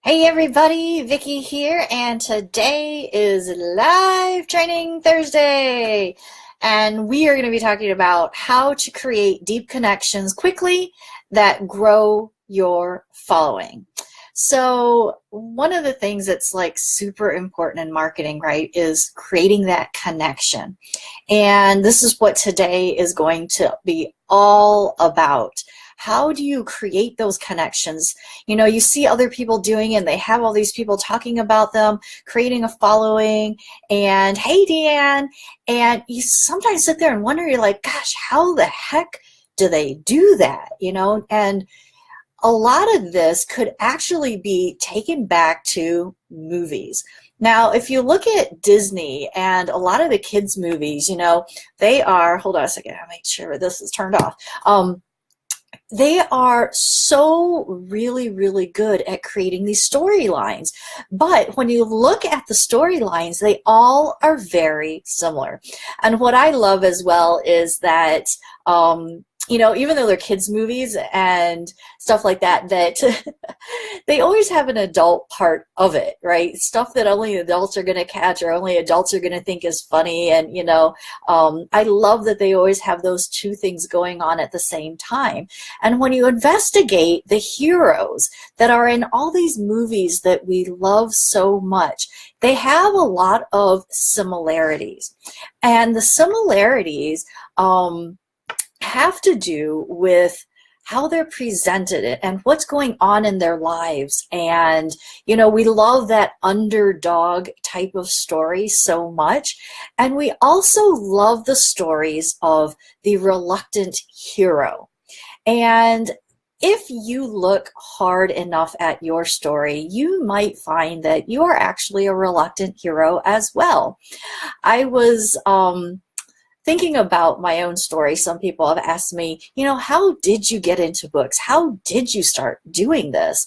Hey everybody, Vickie here, and today is Live Training Thursday. And we are going to be talking about how to create deep connections quickly that grow your following. So one of the things that's like super important in marketing, right, is creating that connection. And this is what today is going to be all about. How do you create those connections? You know, you see other people doing it and they have all these people talking about them, creating a following, and hey, Deanne, and you sometimes sit there and wonder, you're like, gosh, how the heck do they do that? You know, and a lot of this could actually be taken back to movies. Now, if you look at Disney and a lot of the kids' movies, you know, they are, hold on a second, I'll make sure this is turned off. They are so really good at creating these storylines. But when you look at the storylines, they all are very similar. And what I love as well is that, you know, even though they're kids' movies and stuff like that, that they always have an adult part of it, right? Stuff that only adults are going to catch or only adults are going to think is funny. And, you know, I love that they always have those two things going on at the same time. And when you investigate the heroes that are in all these movies that we love so much, they have a lot of similarities. And the similarities, have to do with how they're presented and what's going on in their lives. And, you know, we love that underdog type of story so much. And we also love the stories of the reluctant hero. And if you look hard enough at your story, you might find that you are actually a reluctant hero as well. I was, thinking about my own story, some people have asked me, you know, how did you get into books? How did you start doing this?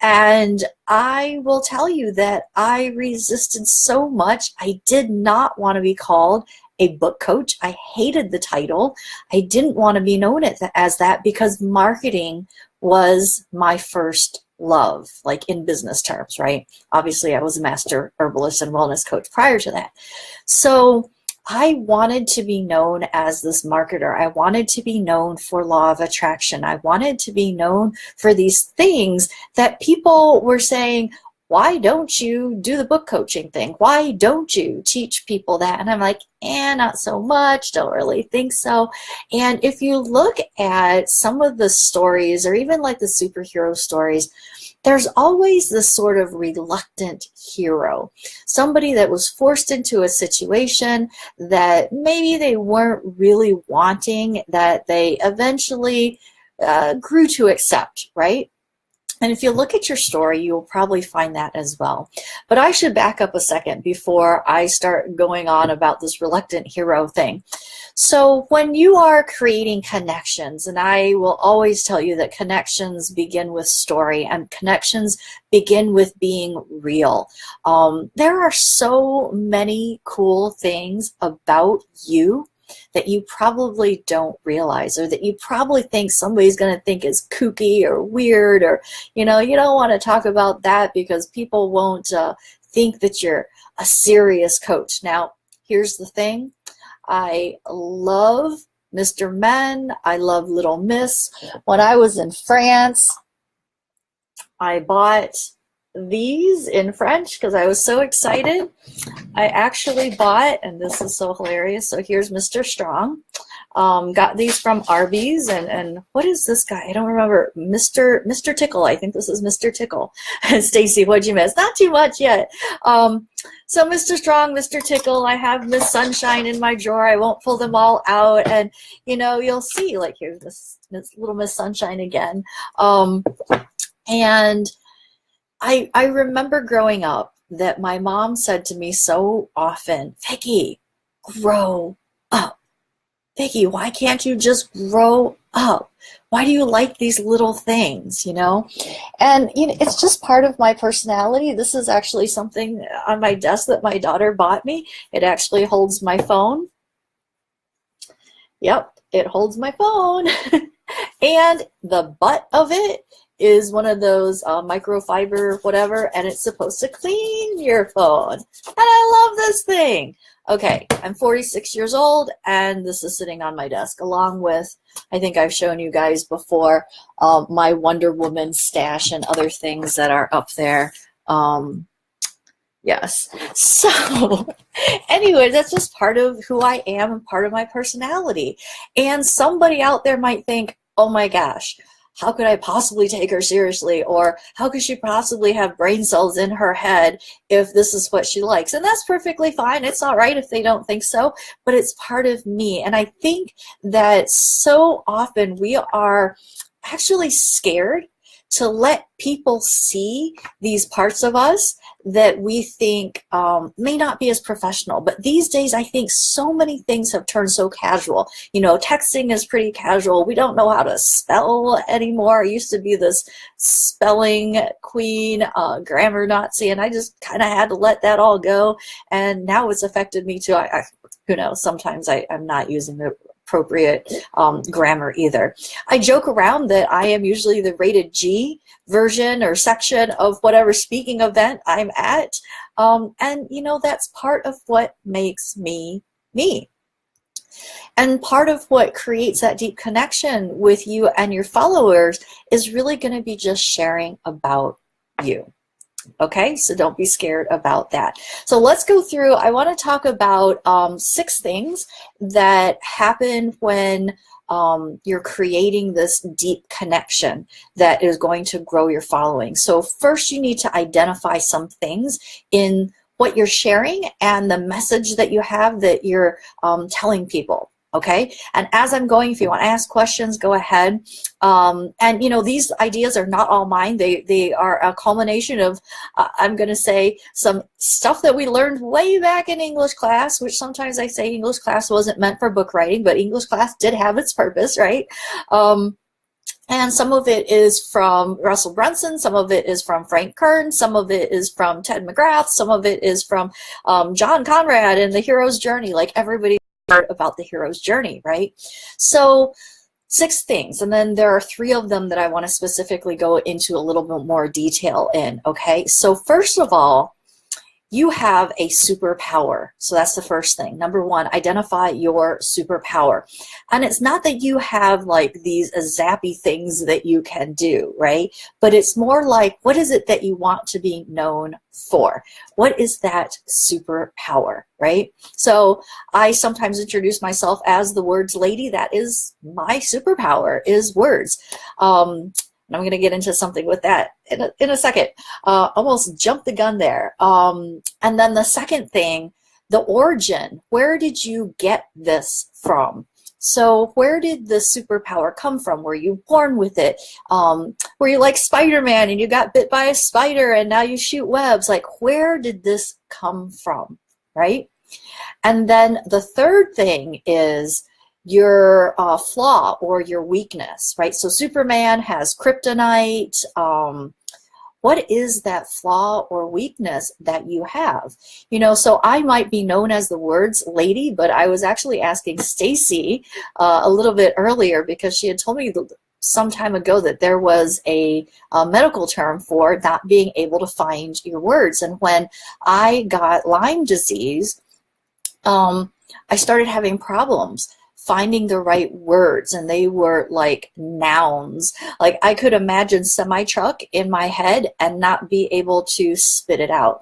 And I will tell you that I resisted so much. I did not want to be called a book coach. I hated the title. I didn't want to be known as that because marketing was my first love, like in business terms, right? Obviously, I was a master herbalist and wellness coach prior to that. So I wanted to be known as this marketer. I wanted to be known for law of attraction. I wanted to be known for these things that people were saying, why don't you do the book coaching thing? Why don't you teach people that? And I'm like, not so much, don't really think so. And if you look at some of the stories or even like the superhero stories, there's always this sort of reluctant hero, somebody that was forced into a situation that maybe they weren't really wanting, that they eventually grew to accept, right? And if you look at your story, you'll probably find that as well. But I should back up a second before I start going on about this reluctant hero thing. So when you are creating connections, and I will always tell you that connections begin with story and connections begin with being real. There are so many cool things about you that you probably don't realize, or that you probably think somebody's going to think is kooky or weird, or, you know, you don't want to talk about that because people won't think that you're a serious coach. Now, here's the thing. I love Mr. Men. I love Little Miss. When I was in France, I bought these in French because I was so excited. I actually bought, and this is so hilarious, so here's Mr. Strong. Got these from Arby's, and what is this guy? I don't remember. Mr. Tickle. I think this is Mr. Tickle. Stacy, what'd you miss? Not too much yet. So Mr. Strong, Mr. Tickle, I have Miss Sunshine in my drawer. I won't pull them all out, and you know, you'll see, like, here's this little Miss Sunshine again. And I remember growing up that my mom said to me so often, Vickie, grow up. Vickie, why can't you just grow up? Why do you like these little things, you know? And you know, it's just part of my personality. This is actually something on my desk that my daughter bought me. It actually holds my phone. Yep, it holds my phone. And the butt of it is one of those microfiber whatever, and it's supposed to clean your phone. And I love this thing. Okay, I'm 46 years old, and this is sitting on my desk, along with, I think I've shown you guys before, my Wonder Woman stash and other things that are up there. Yes. So anyway, that's just part of who I am and part of my personality. And somebody out there might think, oh my gosh, how could I possibly take her seriously? Or how could she possibly have brain cells in her head if this is what she likes? And that's perfectly fine. It's all right if they don't think so, but it's part of me. And I think that so often we are actually scared to let people see these parts of us that we think may not be as professional. But these days, I think so many things have turned so casual. You know, texting is pretty casual. We don't know how to spell anymore. I used to be this spelling queen, grammar Nazi, and I just kind of had to let that all go. And now it's affected me too. Who knows, sometimes I'm not using the appropriate grammar either. I joke around that I am usually the rated G version or section of whatever speaking event I'm at. And you know, that's part of what makes me me. And part of what creates that deep connection with you and your followers is really going to be just sharing about you. Okay, so don't be scared about that. So let's go through. I want to talk about 6 things that happen when you're creating this deep connection that is going to grow your following. So first, you need to identify some things in what you're sharing and the message that you have that you're telling people. Okay, and as I'm going, if you want to ask questions, go ahead. And you know, these ideas are not all mine. They are a culmination of, I'm going to say, some stuff that we learned way back in English class, which sometimes I say English class wasn't meant for book writing, but English class did have its purpose, right? And some of it is from Russell Brunson, some of it is from Frank Kern, some of it is from Ted McGrath, some of it is from John Conrad and The Hero's Journey. Like, everybody about the hero's journey, right? So 6 things, and then there are 3 of them that I want to specifically go into a little bit more detail in. Okay, so first of all, you have a superpower. So that's the first thing. Number 1, identify your superpower. And it's not that you have like these zappy things that you can do, right? But it's more like, what is it that you want to be known for? What is that superpower, right? So I sometimes introduce myself as the words lady. That is my superpower, is words. And I'm going to get into something with that in a second. Almost jumped the gun there. And then the second thing, the origin. Where did you get this from? So where did the superpower come from? Were you born with it? Were you like Spider-Man and you got bit by a spider and now you shoot webs? Like, where did this come from, right? And then the third thing is your flaw or your weakness, right? So Superman has kryptonite. What is that flaw or weakness that you have? You know, so I might be known as the words lady, but I was actually asking Stacy a little bit earlier because she had told me some time ago that there was a medical term for not being able to find your words. And when I got Lyme disease, I started having problems finding the right words, and they were like nouns. Like, I could imagine semi-truck in my head and not be able to spit it out.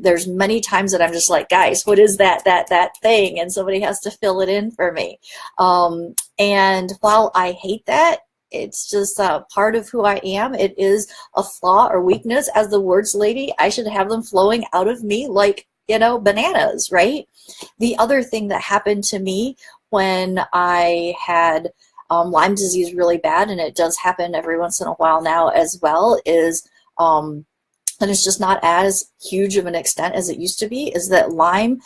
There's many times that I'm just like, guys, what is that thing? And somebody has to fill it in for me. And while I hate that, it's just part of who I am. It is a flaw or weakness. As the words lady, I should have them flowing out of me like, you know, bananas, right? The other thing that happened to me when I had Lyme disease really bad, and it does happen every once in a while now as well, is, and it's just not as huge of an extent as it used to be, is that Lyme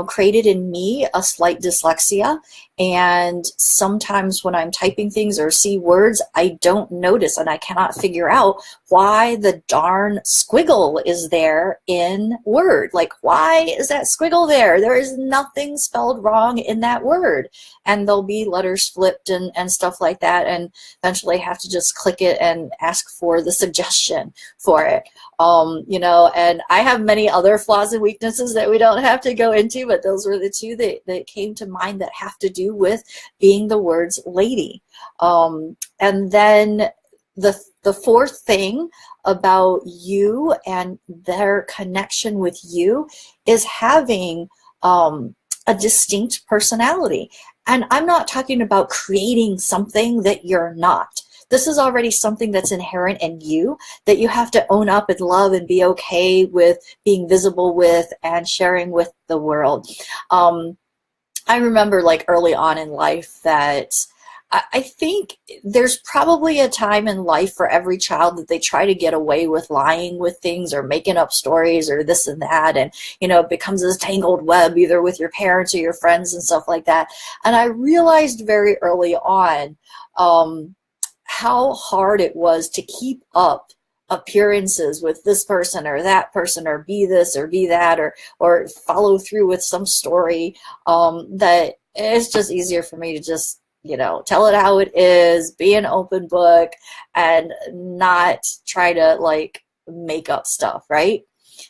created in me a slight dyslexia. And sometimes when I'm typing things or see words, I don't notice and I cannot figure out why the darn squiggle is there in Word. Like, why is that squiggle there? There is nothing spelled wrong in that word. And there'll be letters flipped and stuff like that. And eventually I have to just click it and ask for the suggestion for it. You know, and I have many other flaws and weaknesses that we don't have to go into, but those were the two that came to mind that have to do with being the words lady. And then the fourth thing about you and their connection with you is having a distinct personality. And I'm not talking about creating something that you're not. This is already something that's inherent in you that you have to own up and love and be okay with being visible with and sharing with the world. I remember like early on in life that I think there's probably a time in life for every child that they try to get away with lying with things or making up stories or this and that. And, you know, it becomes this tangled web either with your parents or your friends and stuff like that. And I realized very early on how hard it was to keep up appearances with this person or that person, or be this or be that, or follow through with some story, that it's just easier for me to just, you know, tell it how it is, be an open book, and not try to like make up stuff, right?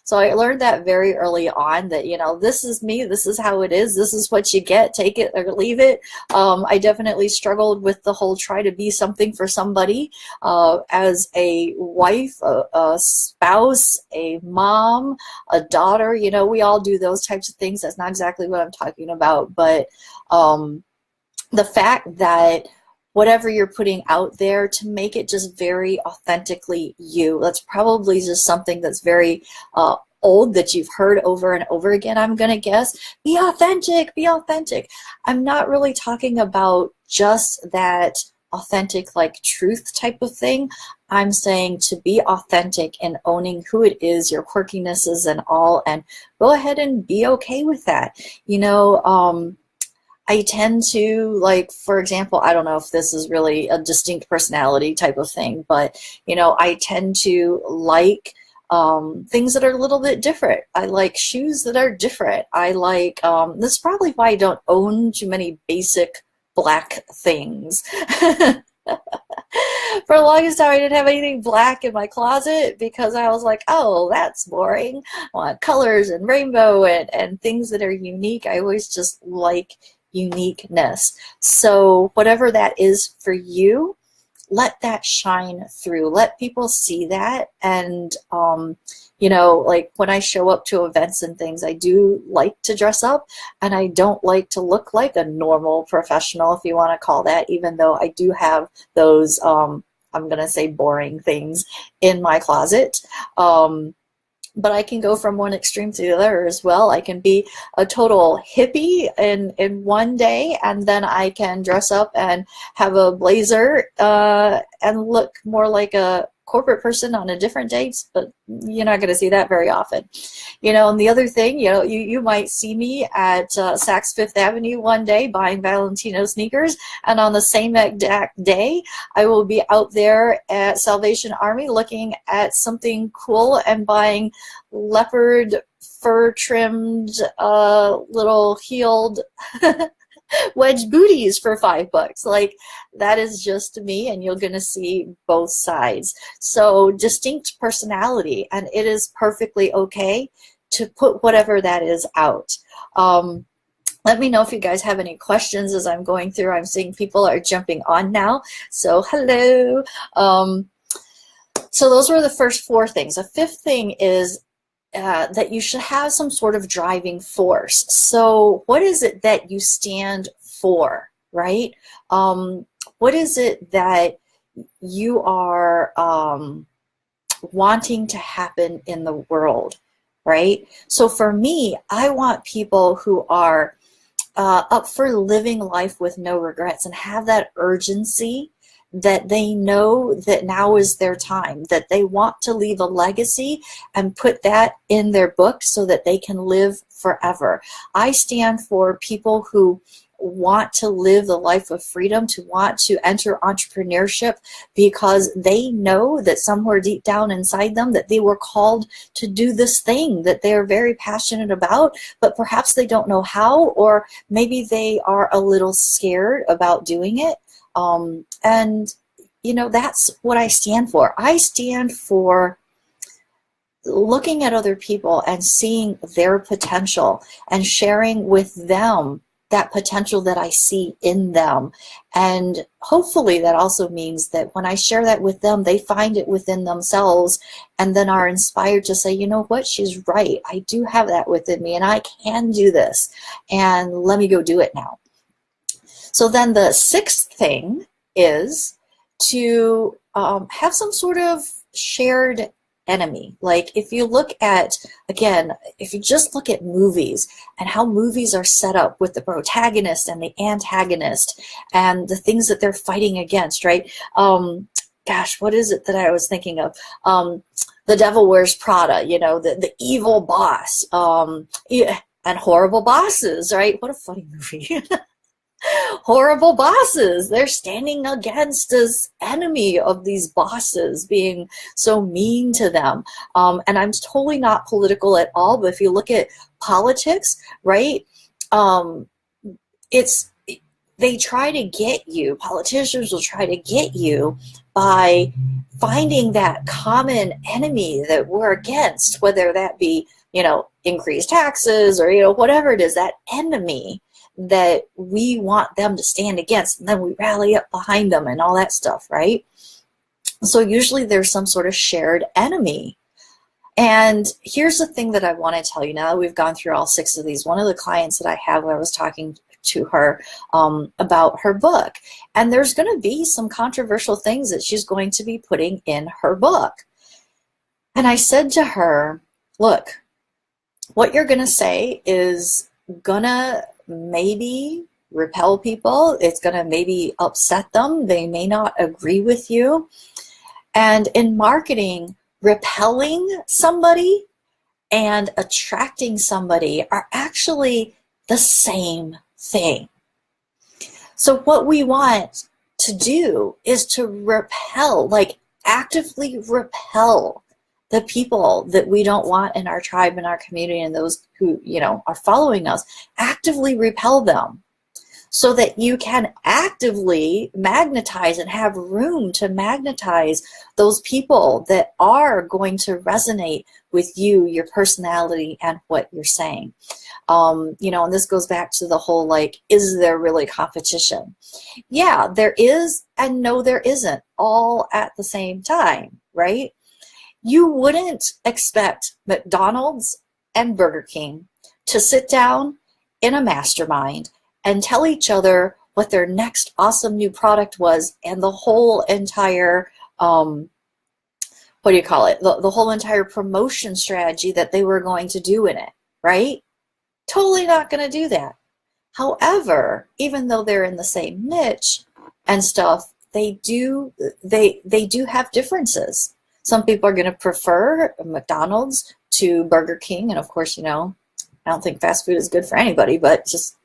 So I learned that very early on that, you know, this is me, this is how it is, this is what you get, take it or leave it. I definitely struggled with the whole try to be something for somebody as a wife, a spouse, a mom, a daughter. You know, we all do those types of things. That's not exactly what I'm talking about, but the fact that whatever you're putting out there, to make it just very authentically you. That's probably just something that's very old that you've heard over and over again, I'm going to guess. Be authentic, be authentic. I'm not really talking about just that authentic, like truth type of thing. I'm saying to be authentic and owning who it is, your quirkinesses and all, and go ahead and be okay with that. You know, I tend to, like, for example, I don't know if this is really a distinct personality type of thing, but, you know, I tend to like things that are a little bit different. I like shoes that are different. I like, this is probably why I don't own too many basic black things. For the longest time, I didn't have anything black in my closet because I was like, oh, that's boring. I want colors and rainbow and things that are unique. I always just like uniqueness. So whatever that is for you, let that shine through. Let people see that. And you know, like when I show up to events and things, I do like to dress up, and I don't like to look like a normal professional, if you want to call that, even though I do have those I'm gonna say boring things in my closet. But I can go from one extreme to the other as well. I can be a total hippie in one day, and then I can dress up and have a blazer and look more like a corporate person on a different day, but you're not going to see that very often. You know, and the other thing, you know, you might see me at Saks Fifth Avenue one day buying Valentino sneakers, and on the same exact day, I will be out there at Salvation Army looking at something cool and buying leopard fur trimmed little heeled wedge booties for $5. Like, that is just me, and you're gonna see both sides. So distinct personality, and it is perfectly okay to put whatever that is out. Let me know if you guys have any questions as I'm going through. I'm seeing people are jumping on now, so hello. So those were the first four things. The fifth thing is that you should have some sort of driving force. So what is it that you stand for, right? What is it that you are wanting to happen in the world, right? So for me, I want people who are up for living life with no regrets and have that urgency that they know that now is their time, that they want to leave a legacy and put that in their book so that they can live forever. I stand for people who want to live the life of freedom, to want to enter entrepreneurship because they know that somewhere deep down inside them that they were called to do this thing that they are very passionate about, but perhaps they don't know how, or maybe they are a little scared about doing it. And you know, that's what I stand for. I stand for looking at other people and seeing their potential and sharing with them that potential that I see in them. And hopefully that also means that when I share that with them, they find it within themselves and then are inspired to say, you know what, she's right. I do have that within me and I can do this. And let me go do it now. So then the sixth thing is to have some sort of shared enemy. Like if you look at, again, if you just look at movies and how movies are set up with the protagonist and the antagonist and the things that they're fighting against, right? Gosh, what is it that I was thinking of? The Devil Wears Prada, you know, the evil boss, yeah, and horrible bosses, right? What a funny movie. Horrible bosses. They're standing against this enemy of these bosses being so mean to them. And I'm totally not political at all, but if you look at politics, right, they try to get you, politicians will try to get you by finding that common enemy that we're against, whether that be, you know, increased taxes or, you know, whatever it is, that enemy that we want them to stand against, and then we rally up behind them and all that stuff, right? So usually there's some sort of shared enemy. And here's the thing that I want to tell you now that we've gone through all 6 of these. One of the clients that I have, I was talking to her about her book, and there's going to be some controversial things that she's going to be putting in her book. And I said to her, look, what you're going to say is gonna maybe repel people. It's going to maybe upset them. They may not agree with you. And in marketing, repelling somebody and attracting somebody are actually the same thing. So what we want to do is to repel, like actively repel the people that we don't want in our tribe, in our community, and those who, you know, are following us. Actively repel them so that you can actively magnetize and have room to magnetize those people that are going to resonate with you, your personality, and what you're saying. You know, and this goes back to the whole, like, is there really competition? Yeah, there is, and no, there isn't, all at the same time, right? You wouldn't expect McDonald's and Burger King to sit down in a mastermind and tell each other what their next awesome new product was, and the whole entire, what do you call it? The whole entire promotion strategy that they were going to do in it, right? Totally not going to do that. However, even though they're in the same niche and stuff, they do have differences. Some people are going to prefer McDonald's to Burger King. And of course, you know, I don't think fast food is good for anybody, but just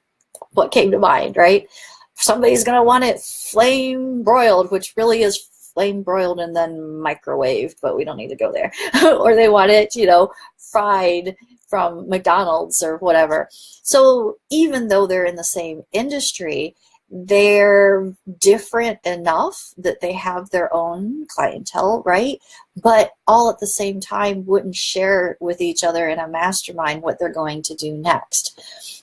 what came to mind, right? Somebody's going to want it flame broiled, which really is flame broiled and then microwaved, but we don't need to go there. Or they want it, you know, fried from McDonald's or whatever. So even though they're in the same industry, they're different enough that they have their own clientele, right? But all at the same time wouldn't share with each other in a mastermind what they're going to do next.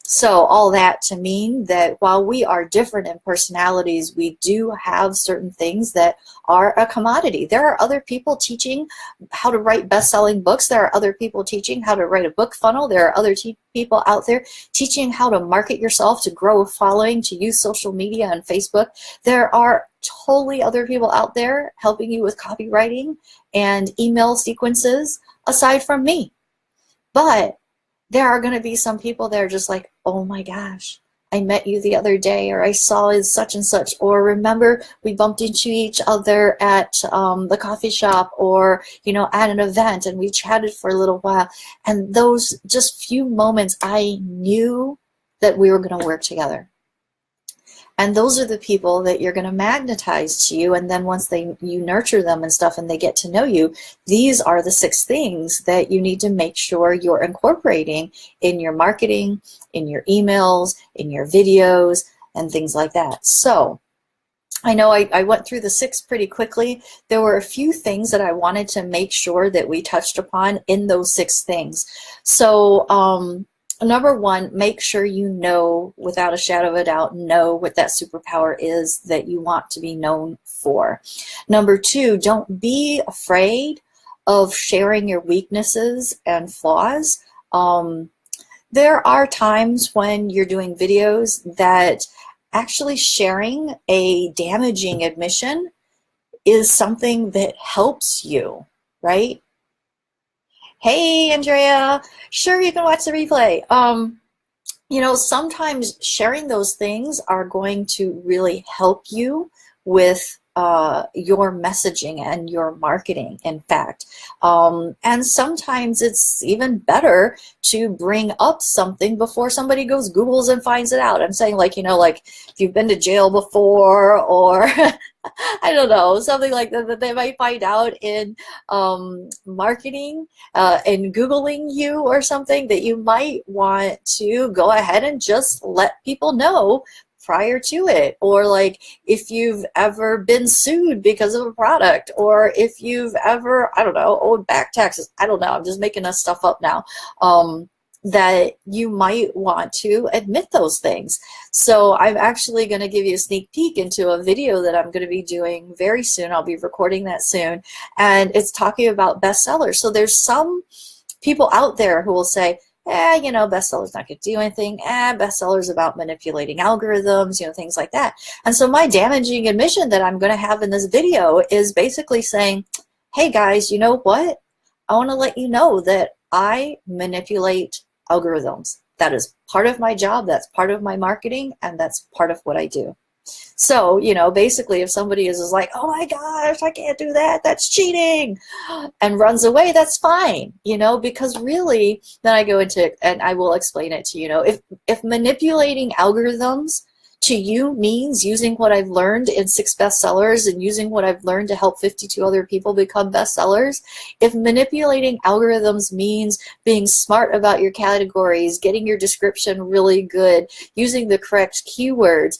So all that to mean that while we are different in personalities, we do have certain things that are a commodity. There are other people teaching how to write best-selling books. There are other people teaching how to write a book funnel. There are other people out there teaching how to market yourself, to grow a following, to use social media and Facebook. There are totally other people out there helping you with copywriting and email sequences aside from me. But there are going to be some people that are just like, oh my gosh, I met you the other day, or I saw is such and such, or remember we bumped into each other at the coffee shop, or, you know, at an event, and we chatted for a little while. And those just few moments, I knew that we were going to work together. And those are the people that you're going to magnetize to you. And then once you nurture them and stuff and they get to know you, these are the 6 things that you need to make sure you're incorporating in your marketing, in your emails, in your videos, and things like that. So I know I went through the 6 pretty quickly. There were a few things that I wanted to make sure that we touched upon in those 6 things. So, number 1, make sure you know, without a shadow of a doubt, know what that superpower is that you want to be known for. Number 2, don't be afraid of sharing your weaknesses and flaws. There are times when you're doing videos that actually sharing a damaging admission is something that helps you, right? Hey, Andrea, sure, you can watch the replay. You know, sometimes sharing those things are going to really help you with your messaging and your marketing, in fact. And sometimes it's even better to bring up something before somebody goes Googles and finds it out. I'm saying, like, you know, like if you've been to jail before, or I don't know, something like that they might find out in marketing and Googling you or something, that you might want to go ahead and just let people know prior to it. Or like if you've ever been sued because of a product, or if you've ever, I don't know, owed back taxes. I don't know, I'm just making this stuff up now. That you might want to admit those things. So I'm actually going to give you a sneak peek into a video that I'm going to be doing very soon. I'll be recording that soon. And it's talking about bestsellers. So there's some people out there who will say, you know, bestseller's not going to do anything. Bestseller's about manipulating algorithms, you know, things like that. And so my damaging admission that I'm going to have in this video is basically saying, hey guys, you know what? I want to let you know that I manipulate algorithms. That is part of my job, that's part of my marketing, and that's part of what I do. So, you know, basically if somebody is like, oh my gosh, I can't do that, that's cheating, and runs away, that's fine, you know, because really, then I go into, and I will explain it to you, know, if manipulating algorithms to you means using what I've learned in 6 bestsellers and using what I've learned to help 52 other people become bestsellers, if manipulating algorithms means being smart about your categories, getting your description really good, using the correct keywords,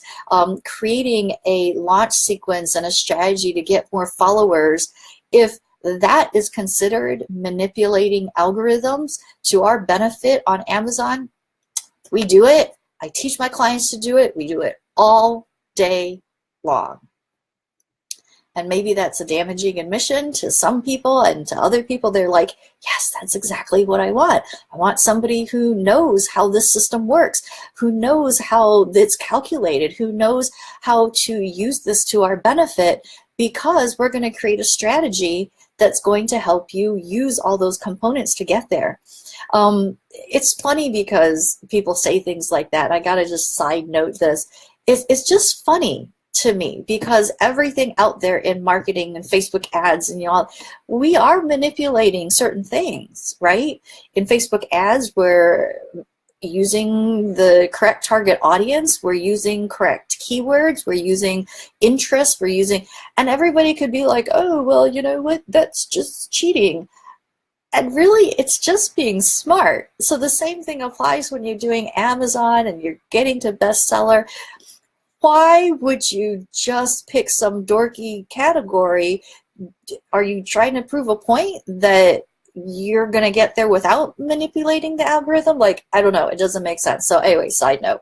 creating a launch sequence and a strategy to get more followers, if that is considered manipulating algorithms to our benefit on Amazon, we do it. I teach my clients to do it. We do it all day long. And maybe that's a damaging admission to some people, and to other people, they're like, yes, that's exactly what I want. I want somebody who knows how this system works, who knows how it's calculated, who knows how to use this to our benefit, because we're going to create a strategy that's going to help you use all those components to get there. It's funny because people say things like that. I gotta just side note this. It's just funny to me, because everything out there in marketing and Facebook ads and y'all, we are manipulating certain things, right? In Facebook ads, we're using the correct target audience, we're using correct keywords, we're using interest, we're using, and everybody could be like, oh, well, you know what, that's just cheating. And really, it's just being smart. So the same thing applies when you're doing Amazon and you're getting to bestseller. Why would you just pick some dorky category? Are you trying to prove a point that you're going to get there without manipulating the algorithm? Like, I don't know. It doesn't make sense. So anyway, side note.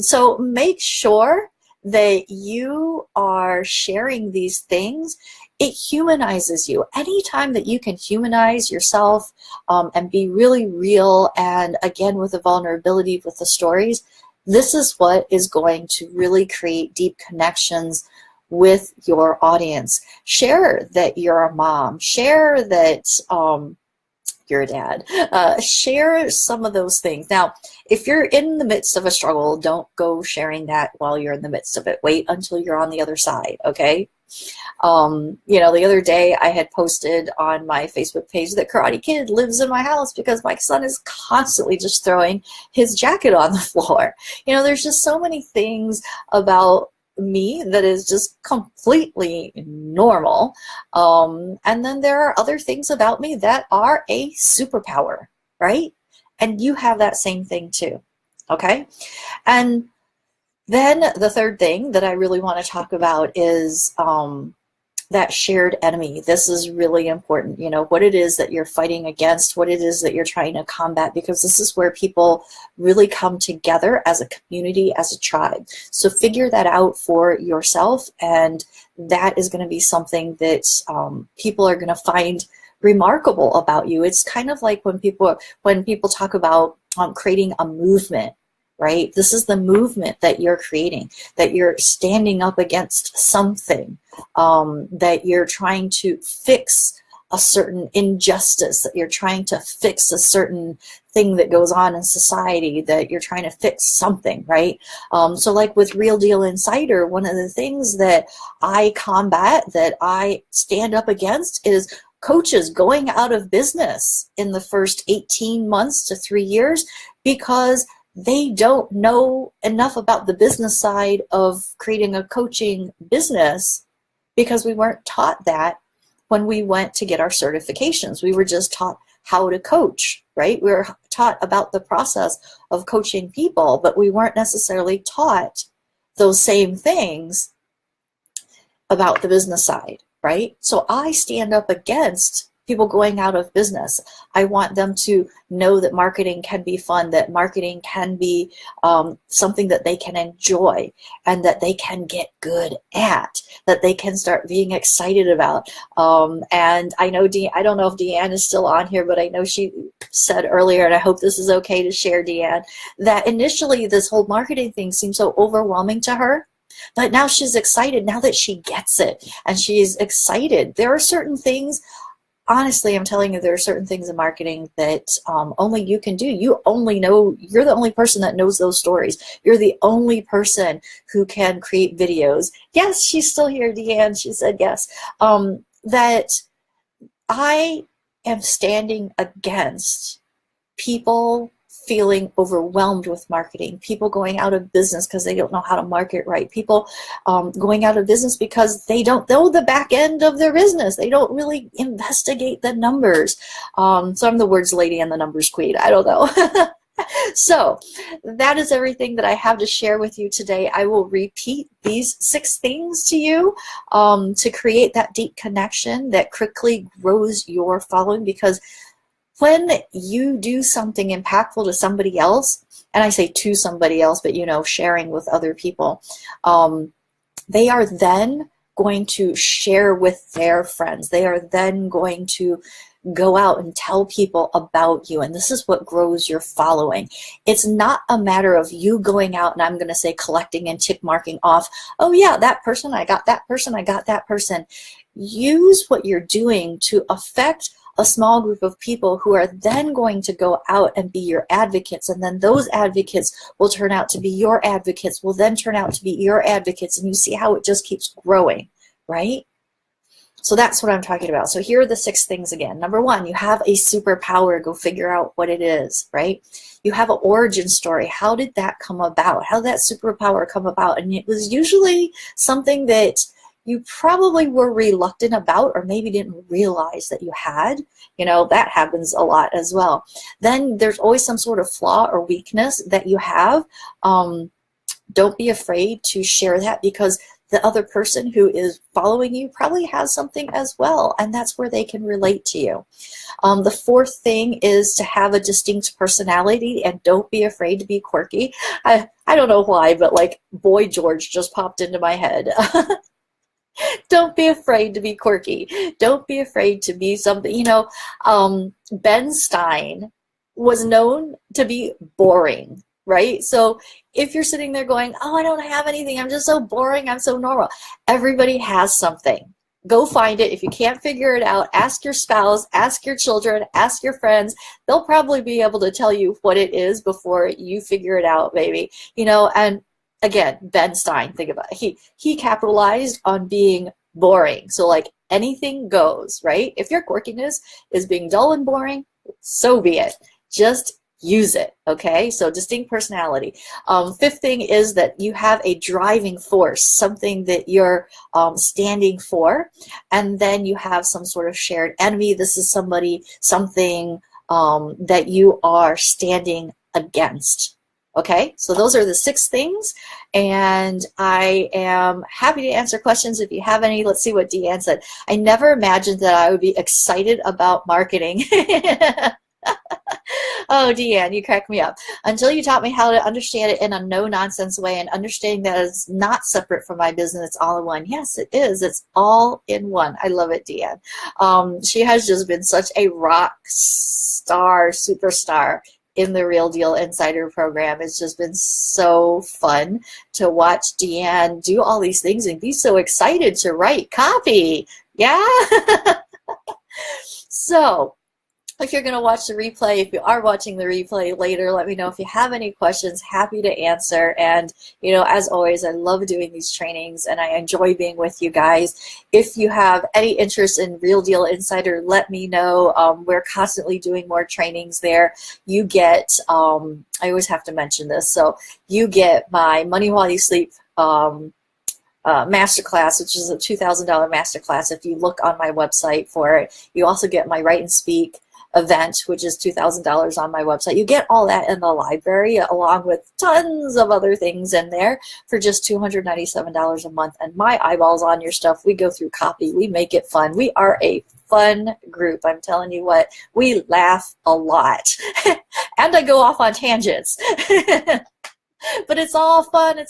So make sure that you are sharing these things. It humanizes you. Anytime that you can humanize yourself and be really real, and again with the vulnerability with the stories, this is what is going to really create deep connections with your audience. Share that you're a mom. Share that you're a dad. Share some of those things. Now, if you're in the midst of a struggle, don't go sharing that while you're in the midst of it. Wait until you're on the other side, okay? You know, the other day I had posted on my Facebook page that Karate Kid lives in my house because my son is constantly just throwing his jacket on the floor. You know, there's just so many things about me that is just completely normal. And then there are other things about me that are a superpower, right? And you have that same thing too, okay? And then the third thing that I really want to talk about is that shared enemy. This is really important, you know, what it is that you're fighting against, what it is that you're trying to combat, because this is where people really come together as a community, as a tribe. So figure that out for yourself, and that is going to be something that people are going to find remarkable about you. It's kind of like when people talk about creating a movement, right? This is the movement that you're creating, that you're standing up against something, that you're trying to fix a certain injustice, that you're trying to fix a certain thing that goes on in society, that you're trying to fix something, right? So like with Real Deal Insider, one of the things that I combat, that I stand up against, is coaches going out of business in the first 18 months to 3 years because they don't know enough about the business side of creating a coaching business, because we weren't taught that when we went to get our certifications. We were just taught how to coach, right? We were taught about the process of coaching people, but we weren't necessarily taught those same things about the business side, right? So I stand up against people going out of business. I want them to know that marketing can be fun, that marketing can be something that they can enjoy and that they can get good at, that they can start being excited about. And I know, I don't know if Deanne is still on here, but I know she said earlier, and I hope this is okay to share, Deanne, that initially this whole marketing thing seemed so overwhelming to her. But now she's excited, now that she gets it, and she's excited. There are certain things, honestly, I'm telling you, there are certain things in marketing that only you can do. You only know, you're the only person that knows those stories. You're the only person who can create videos. Yes, she's still here, Deanne. She said yes. That I am standing against people feeling overwhelmed with marketing, people going out of business because they don't know how to market right, people going out of business because they don't know the back end of their business. They don't really investigate the numbers. So I'm the words lady and the numbers queen. I don't know. So that is everything that I have to share with you today. I will repeat these 6 things to you to create that deep connection that quickly grows your following, because when you do something impactful to somebody else, and I say to somebody else, but you know, sharing with other people, they are then going to share with their friends. They are then going to go out and tell people about you, and this is what grows your following. It's not a matter of you going out and, I'm going to say, collecting and tick marking off, oh yeah, that person, I got that person, I got that person. Use what you're doing to affect a small group of people who are then going to go out and be your advocates, and then those advocates will turn out to be your advocates, will then turn out to be your advocates, and you see how it just keeps growing, right? So that's what I'm talking about. So here are the 6 things again. Number 1, you have a superpower. Go figure out what it is, right? You have an origin story. How did that come about? How did that superpower come about? And it was usually something that you probably were reluctant about, or maybe didn't realize that you had. You know, that happens a lot as well. Then there's always some sort of flaw or weakness that you have. Don't be afraid to share that, because the other person who is following you probably has something as well, and that's where they can relate to you. The 4th thing is to have a distinct personality, and don't be afraid to be quirky. I don't know why, but like Boy George just popped into my head. Don't be afraid to be quirky. Don't be afraid to be something. You know, Ben Stein was known to be boring, right? So if you're sitting there going, oh, I don't have anything, I'm just so boring, I'm so normal. Everybody has something, go find it. If you can't figure it out, ask your spouse, ask your children, ask your friends. They'll probably be able to tell you what it is before you figure it out, maybe. You know, and again, Ben Stein, think about it. He capitalized on being boring. So like anything goes, right? If your quirkiness is being dull and boring, so be it. Just use it, okay? So distinct personality. Fifth thing is that you have a driving force, something that you're standing for, and then you have some sort of shared enemy. This is somebody, something that you are standing against. Okay, so those are the 6 things, and I am happy to answer questions if you have any. Let's see what Deanne said. I never imagined that I would be excited about marketing. Oh, Deanne, you crack me up. Until you taught me how to understand it in a no-nonsense way and understanding that it's not separate from my business, it's all in one. Yes, it is. It's all in one. I love it, Deanne. She has just been such a rock star, superstar in the Real Deal Insider program. It's just been so fun to watch Deanne do all these things and be so excited to write copy. Yeah? So, if you're going to watch the replay, if you are watching the replay later, let me know if you have any questions. Happy to answer. And, you know, as always, I love doing these trainings and I enjoy being with you guys. If you have any interest in Real Deal Insider, let me know. We're constantly doing more trainings there. You get, I always have to mention this, so you get my Money While You Sleep masterclass, which is a $2,000 masterclass if you look on my website for it. You also get my Write and Speak event, which is $2,000 on my website. You get all that in the library along with tons of other things in there for just $297 a month. And my eyeballs on your stuff. We go through copy. We make it fun. We are a fun group. I'm telling you what, we laugh a lot. And I go off on tangents. But it's all fun, and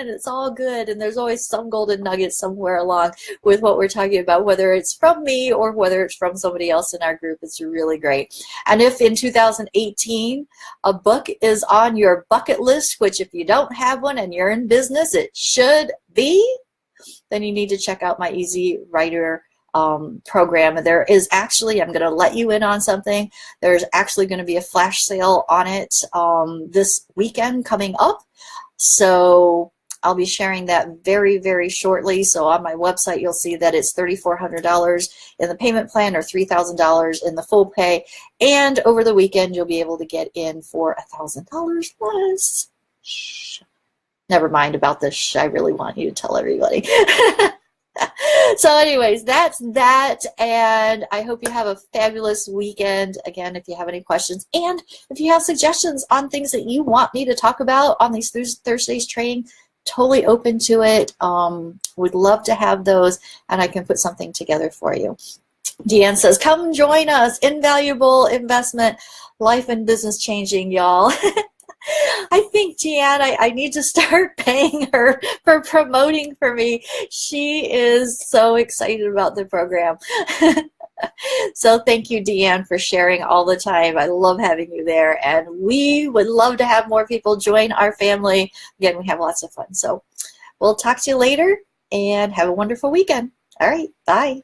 it's all good, and there's always some golden nugget somewhere along with what we're talking about, whether it's from me or whether it's from somebody else in our group. It's really great. And if in 2018 a book is on your bucket list, which if you don't have one and you're in business, it should be, then you need to check out my Easy Writer program. There is actually, I'm going to let you in on something, there's actually going to be a flash sale on it this weekend coming up. So I'll be sharing that very, very shortly. So on my website, you'll see that it's $3,400 in the payment plan or $3,000 in the full pay. And over the weekend, you'll be able to get in for $1,000 less. Shh. Never mind about this. I really want you to tell everybody. So anyways, that's that, and I hope you have a fabulous weekend. Again, if you have any questions and if you have suggestions on things that you want me to talk about on these Thursdays training, totally open to it. Would love to have those, and I can put something together for you. Deanne says, come join us. Invaluable investment, life and business changing, y'all. I think, Deanne, I need to start paying her for promoting for me. She is so excited about the program. So thank you, Deanne, for sharing all the time. I love having you there, and we would love to have more people join our family. Again, we have lots of fun. So we'll talk to you later, and have a wonderful weekend. All right, bye.